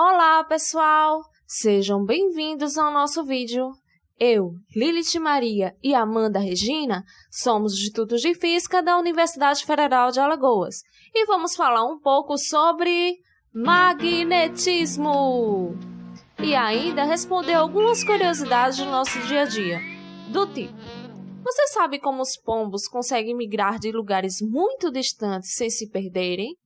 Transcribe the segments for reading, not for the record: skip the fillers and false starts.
Olá, pessoal! Sejam bem-vindos ao nosso vídeo. Eu, Lilith Maria e Amanda Regina, somos institutos de Física da Universidade Federal de Alagoas e vamos falar um pouco sobre magnetismo e ainda responder algumas curiosidades do nosso dia a dia, do tipo: você sabe como os pombos conseguem migrar de lugares muito distantes sem se perderem?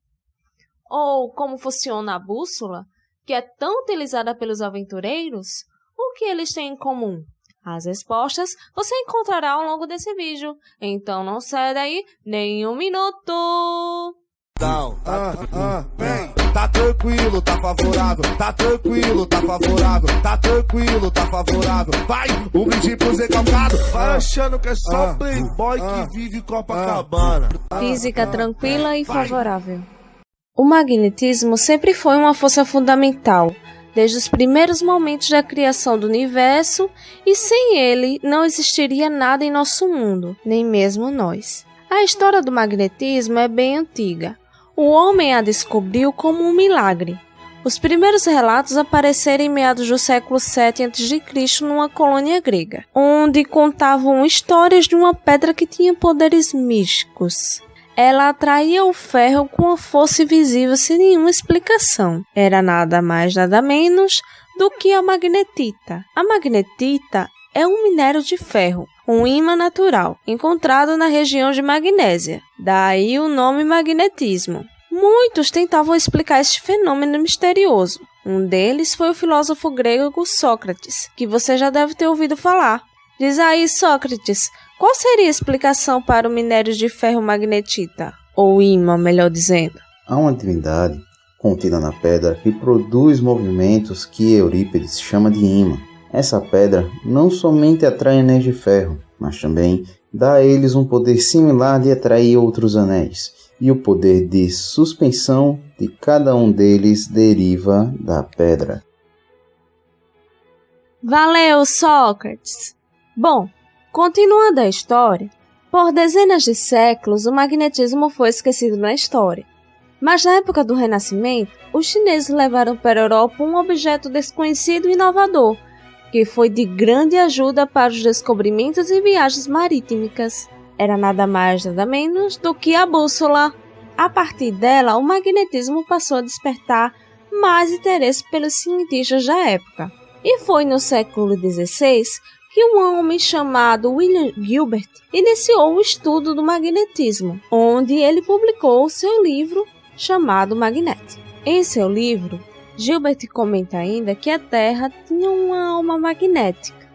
Ou como funciona a bússola, que é tão utilizada pelos aventureiros? O que eles têm em comum? As respostas você encontrará ao longo desse vídeo, então não sai daí nem um minuto! Tá tranquilo, tá favorável, tá tranquilo, tá favorável, tá tranquilo, tá favorável. Vai, um brinde pro Zé Calcado. Vai achando que é só playboy que vive Copacabana. Física tranquila e favorável. O magnetismo sempre foi uma força fundamental, desde os primeiros momentos da criação do universo, e sem ele não existiria nada em nosso mundo, nem mesmo nós. A história do magnetismo é bem antiga. O homem a descobriu como um milagre. Os primeiros relatos apareceram em meados do século VII a.C. numa colônia grega, onde contavam histórias de uma pedra que tinha poderes místicos. Ela atraía o ferro com uma força invisível sem nenhuma explicação. Era nada mais nada menos do que a magnetita. A magnetita é um minério de ferro, um ímã natural, encontrado na região de Magnésia. Daí o nome magnetismo. Muitos tentavam explicar este fenômeno misterioso. Um deles foi o filósofo grego Sócrates, que você já deve ter ouvido falar. Diz aí, Sócrates, qual seria a explicação para o minério de ferro magnetita? Ou ímã, melhor dizendo. Há uma divindade contida na pedra que produz movimentos que Eurípides chama de ímã. Essa pedra não somente atrai anéis de ferro, mas também dá a eles um poder similar de atrair outros anéis. E o poder de suspensão de cada um deles deriva da pedra. Valeu, Sócrates! Bom, continuando a história, por dezenas de séculos o magnetismo foi esquecido na história. Mas na época do Renascimento, os chineses levaram para a Europa um objeto desconhecido e inovador, que foi de grande ajuda para os descobrimentos e viagens marítimas. Era nada mais nada menos do que a bússola. A partir dela, o magnetismo passou a despertar mais interesse pelos cientistas da época. E foi no século XVI que um homem chamado William Gilbert iniciou o estudo do magnetismo, onde ele publicou seu livro chamado Magneto. Em seu livro, Gilbert comenta ainda que a Terra tinha uma alma magnética.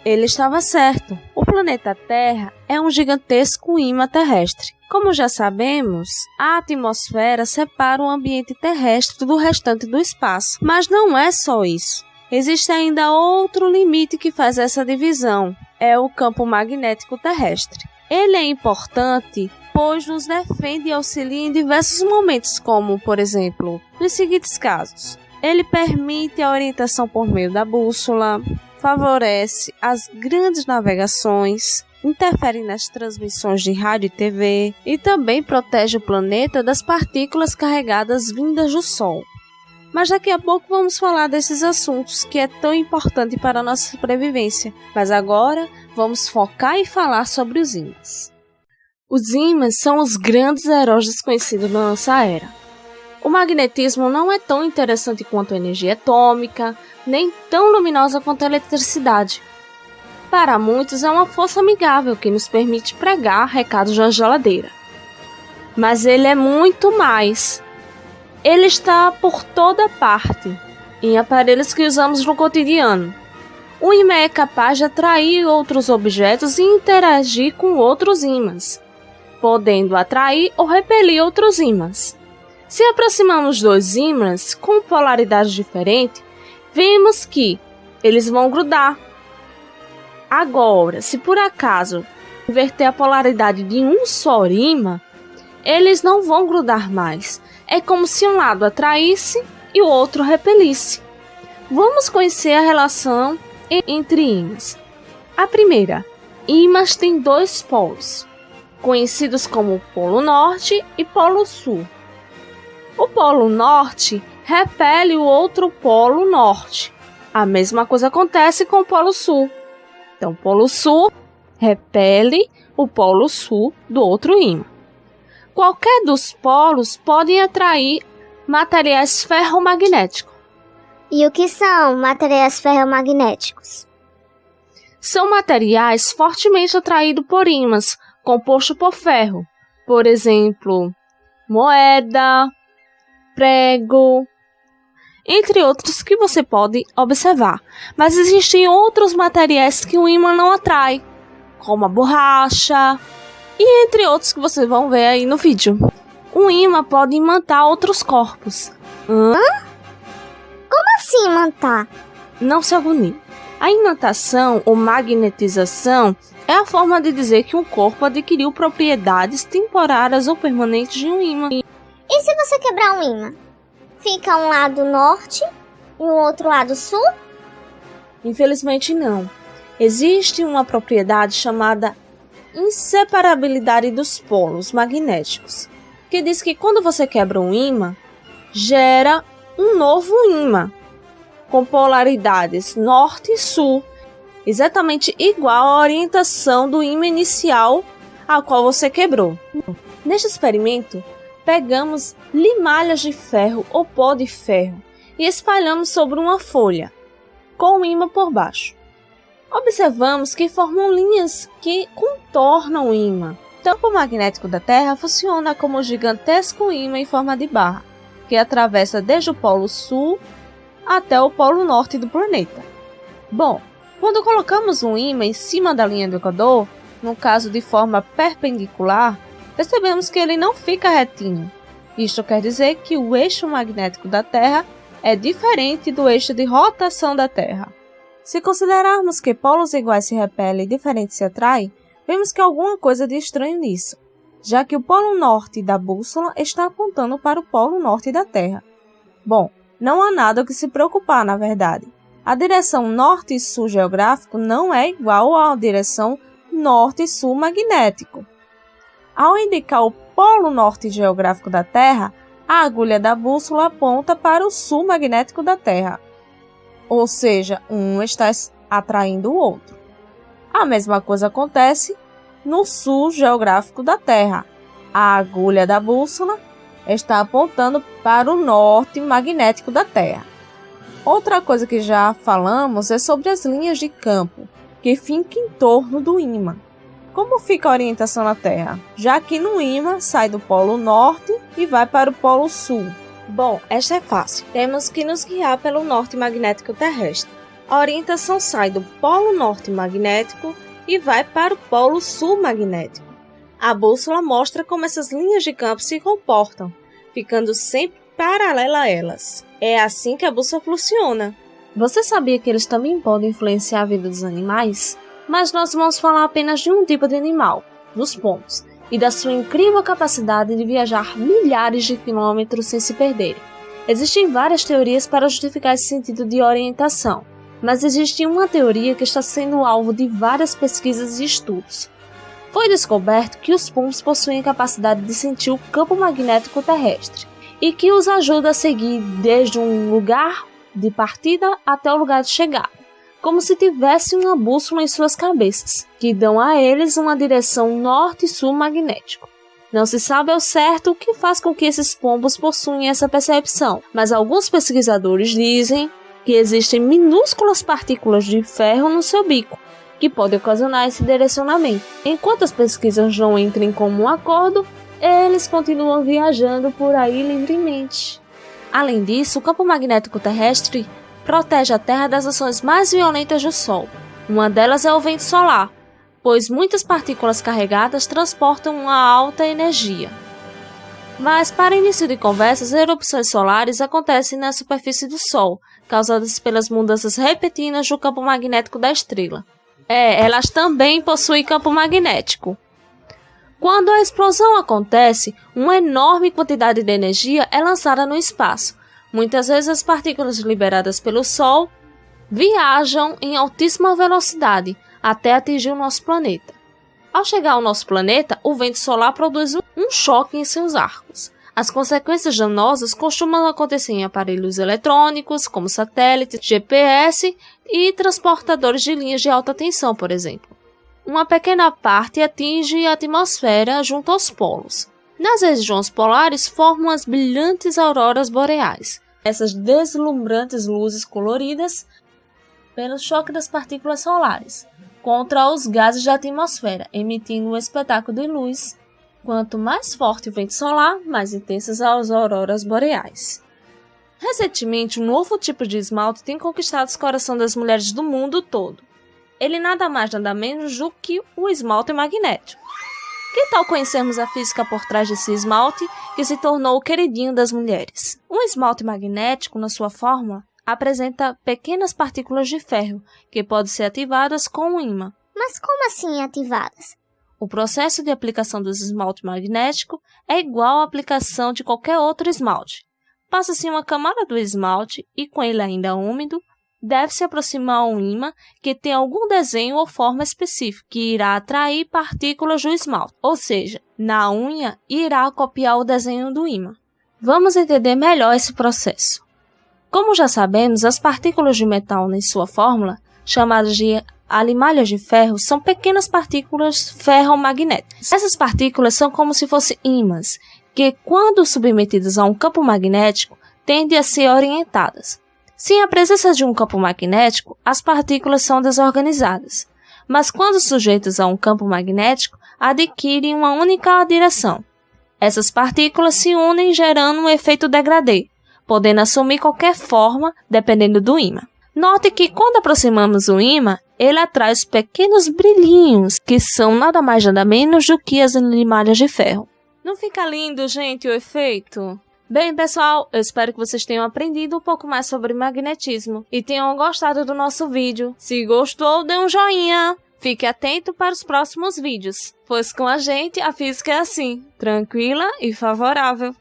Ele estava certo. O planeta Terra é um gigantesco ímã terrestre. Como já sabemos, a atmosfera separa o ambiente terrestre do restante do espaço. Mas não é só isso. Existe ainda outro limite que faz essa divisão. É o campo magnético terrestre. Ele é importante, pois nos defende e auxilia em diversos momentos, como, por exemplo, nos seguintes casos. Ele permite a orientação por meio da bússola, favorece as grandes navegações, interfere nas transmissões de rádio e TV e também protege o planeta das partículas carregadas vindas do Sol. Mas daqui a pouco vamos falar desses assuntos que é tão importante para a nossa sobrevivência. Mas agora vamos focar e falar sobre os ímãs. Os ímãs são os grandes heróis desconhecidos da nossa era. O magnetismo não é tão interessante quanto a energia atômica, nem tão luminosa quanto a eletricidade. Para muitos é uma força amigável que nos permite pregar recados na geladeira. Mas ele é muito mais. Ele está por toda parte, em aparelhos que usamos no cotidiano. O ímã é capaz de atrair outros objetos e interagir com outros ímãs, podendo atrair ou repelir outros ímãs. Se aproximamos dois ímãs com polaridade diferente, vemos que eles vão grudar. Agora, se por acaso inverter a polaridade de um só ímã, eles não vão grudar mais. É como se um lado atraísse e o outro repelisse. Vamos conhecer a relação entre ímãs. A primeira, ímãs têm dois polos, conhecidos como Polo Norte e Polo Sul. O Polo Norte repele o outro polo norte. A mesma coisa acontece com o polo sul. Então, o polo sul repele o polo sul do outro ímã. Qualquer dos polos pode atrair materiais ferromagnéticos. E o que são materiais ferromagnéticos? São materiais fortemente atraídos por ímãs, compostos por ferro. Por exemplo, moeda, prego, entre outros que você pode observar. Mas existem outros materiais que o ímã não atrai, como a borracha, e entre outros que vocês vão ver aí no vídeo. Um ímã pode imantar outros corpos. Como assim imantar? Não se agonie. A imantação ou magnetização é a forma de dizer que um corpo adquiriu propriedades temporárias ou permanentes de um ímã. E se você quebrar um ímã? Fica um lado norte e o outro lado sul? Infelizmente não. Existe uma propriedade chamada inseparabilidade dos polos magnéticos, que diz que quando você quebra um ímã, gera um novo ímã, com polaridades norte e sul, exatamente igual à orientação do ímã inicial a qual você quebrou. Neste experimento, pegamos limalhas de ferro ou pó de ferro e espalhamos sobre uma folha, com o ímã por baixo. Observamos que formam linhas que contornam o ímã. O campo magnético da Terra funciona como um gigantesco ímã em forma de barra, que atravessa desde o polo sul até o polo norte do planeta. Bom, quando colocamos um ímã em cima da linha do Equador, no caso de forma perpendicular, percebemos que ele não fica retinho. Isto quer dizer que o eixo magnético da Terra é diferente do eixo de rotação da Terra. Se considerarmos que polos iguais se repelem e diferentes se atraem, vemos que há alguma coisa de estranho nisso, já que o polo norte da bússola está apontando para o polo norte da Terra. Bom, não há nada o que se preocupar, na verdade. A direção norte e sul geográfico não é igual à direção norte e sul magnético. Ao indicar o polo norte geográfico da Terra, a agulha da bússola aponta para o sul magnético da Terra. Ou seja, um está atraindo o outro. A mesma coisa acontece no sul geográfico da Terra. A agulha da bússola está apontando para o norte magnético da Terra. Outra coisa que já falamos é sobre as linhas de campo, que ficam em torno do ímã. Como fica a orientação na Terra? Já que no ímã sai do polo norte e vai para o polo sul. Bom, esta é fácil. Temos que nos guiar pelo norte magnético terrestre. A orientação sai do polo norte magnético e vai para o polo sul magnético. A bússola mostra como essas linhas de campo se comportam, ficando sempre paralela a elas. É assim que a bússola funciona. Você sabia que eles também podem influenciar a vida dos animais? Mas nós vamos falar apenas de um tipo de animal, dos pombos, e da sua incrível capacidade de viajar milhares de quilômetros sem se perderem. Existem várias teorias para justificar esse sentido de orientação, mas existe uma teoria que está sendo alvo de várias pesquisas e estudos. Foi descoberto que os pombos possuem a capacidade de sentir o campo magnético terrestre e que os ajuda a seguir desde um lugar de partida até o lugar de chegada, como se tivesse uma bússola em suas cabeças, que dão a eles uma direção norte e sul magnético. Não se sabe ao certo o que faz com que esses pombos possuem essa percepção, mas alguns pesquisadores dizem que existem minúsculas partículas de ferro no seu bico, que podem ocasionar esse direcionamento. Enquanto as pesquisas não entram em comum acordo, eles continuam viajando por aí livremente. Além disso, o campo magnético terrestre protege a Terra das ações mais violentas do Sol. Uma delas é o vento solar, pois muitas partículas carregadas transportam uma alta energia. Mas, para início de conversa, as erupções solares acontecem na superfície do Sol, causadas pelas mudanças repentinas do campo magnético da estrela. Elas também possuem campo magnético. Quando a explosão acontece, uma enorme quantidade de energia é lançada no espaço. Muitas vezes as partículas liberadas pelo Sol viajam em altíssima velocidade até atingir o nosso planeta. Ao chegar ao nosso planeta, o vento solar produz um choque em seus arcos. As consequências danosas costumam acontecer em aparelhos eletrônicos, como satélites, GPS e transportadores de linhas de alta tensão, por exemplo. Uma pequena parte atinge a atmosfera junto aos polos. Nas regiões polares formam as brilhantes auroras boreais. Essas deslumbrantes luzes coloridas pelo choque das partículas solares contra os gases da atmosfera, emitindo um espetáculo de luz. Quanto mais forte o vento solar, mais intensas as auroras boreais. Recentemente, um novo tipo de esmalte tem conquistado o coração das mulheres do mundo todo. Ele nada mais nada menos do que o esmalte magnético. Que tal conhecermos a física por trás desse esmalte que se tornou o queridinho das mulheres? Um esmalte magnético, na sua fórmula, apresenta pequenas partículas de ferro que podem ser ativadas com um ímã. Mas como assim ativadas? O processo de aplicação do esmalte magnético é igual à aplicação de qualquer outro esmalte. Passa-se uma camada do esmalte e, com ele ainda úmido, deve-se aproximar um ímã que tem algum desenho ou forma específica que irá atrair partículas do esmalte, ou seja, na unha irá copiar o desenho do ímã. Vamos entender melhor esse processo. Como já sabemos, as partículas de metal em sua fórmula, chamadas de alimalhas de ferro, são pequenas partículas ferromagnéticas. Essas partículas são como se fossem ímãs, que, quando submetidas a um campo magnético, tendem a ser orientadas. Sem a presença de um campo magnético, as partículas são desorganizadas, mas quando sujeitas a um campo magnético, adquirem uma única direção. Essas partículas se unem gerando um efeito degradê, podendo assumir qualquer forma dependendo do ímã. Note que quando aproximamos o ímã, ele atrai os pequenos brilhinhos, que são nada mais nada menos do que as limalhas de ferro. Não fica lindo, gente, o efeito? Bem, pessoal, eu espero que vocês tenham aprendido um pouco mais sobre magnetismo e tenham gostado do nosso vídeo. Se gostou, dê um joinha. Fique atento para os próximos vídeos, pois com a gente a física é assim, tranquila e favorável.